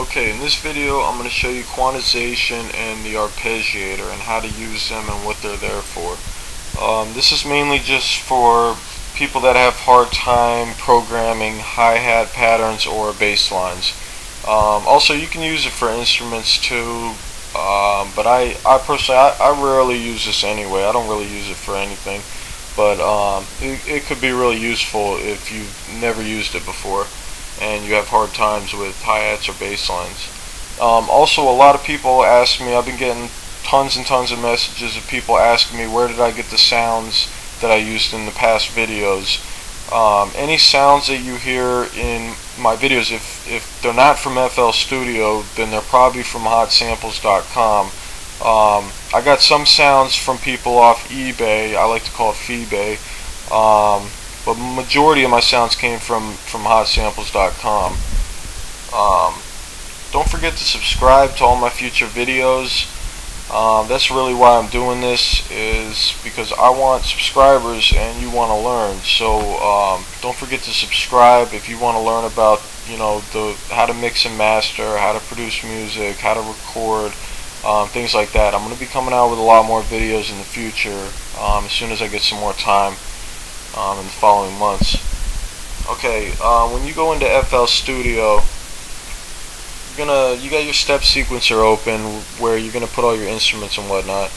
Okay, in this video I'm going to show you quantization and the arpeggiator and how to use them and what they're there for. This is mainly just for people that have hard time programming hi-hat patterns or bass lines. Also, you can use it for instruments too, but I personally I rarely use this anyway. I don't really use it for anything, but it could be really useful if you've never used it before and you have hard times with hi-hats or bass lines. Also, a lot of people ask me, I've been getting tons and tons of messages of people asking me where did I get the sounds that I used in the past videos. Any sounds that you hear in my videos, if they're not from FL Studio, then they're probably from hotsamples.com. I got some sounds from people off eBay. I like to call it Feebay. But majority of my sounds came from hotsamples.com. Don't forget to subscribe to all my future videos. That's really why I'm doing this, is because I want subscribers and you want to learn. So don't forget to subscribe if you want to learn about, how to mix and master, how to produce music, how to record, things like that. I'm going to be coming out with a lot more videos in the future as soon as I get some more time in the following months. Okay, when you go into FL Studio, you got your step sequencer open where you're gonna put all your instruments and whatnot.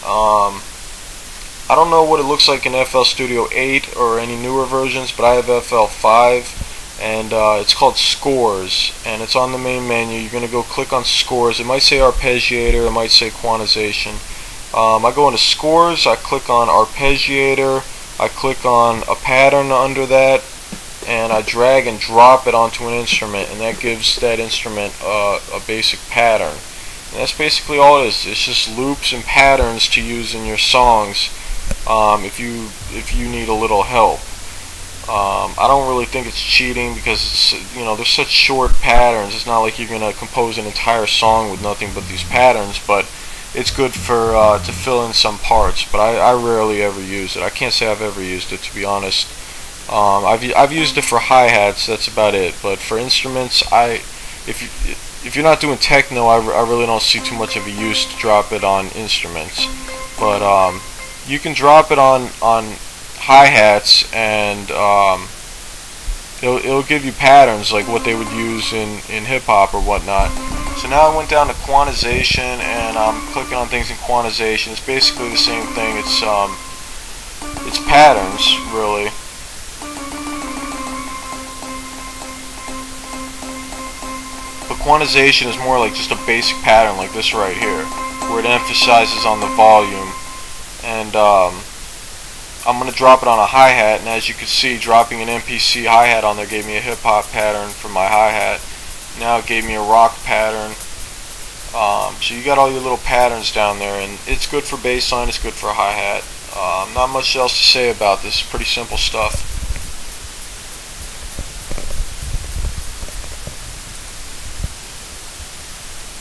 I don't know what it looks like in FL Studio 8 or any newer versions, but I have FL 5, and it's called Scores, and it's on the main menu. You're gonna go click on Scores. It might say Arpeggiator, it might say Quantization. I go into Scores, I click on Arpeggiator, I click on a pattern under that, and I drag and drop it onto an instrument, and that gives that instrument a basic pattern. And that's basically all it is. It's just loops and patterns to use in your songs if you need a little help. I don't really think it's cheating because it's, there's such short patterns. It's not like you're gonna compose an entire song with nothing but these patterns, but it's good for to fill in some parts. But I rarely ever use it. I can't say I've ever used it, to be honest. I've used it for hi-hats, that's about it. But for instruments, if you're not doing techno, I really don't see too much of a use to drop it on instruments. But you can drop it on hi-hats, and it'll give you patterns like what they would use in hip-hop or whatnot. So now I went down to quantization, and I'm clicking on things in quantization. It's basically the same thing. It's patterns, really. But quantization is more like just a basic pattern like this right here, where it emphasizes on the volume. And I'm going to drop it on a hi-hat, and as you can see, dropping an MPC hi-hat on there gave me a hip-hop pattern for my hi-hat. Now it gave me a rock pattern. So you got all your little patterns down there, and it's good for bass line, it's good for hi-hat. Not much else to say about this. Pretty simple stuff.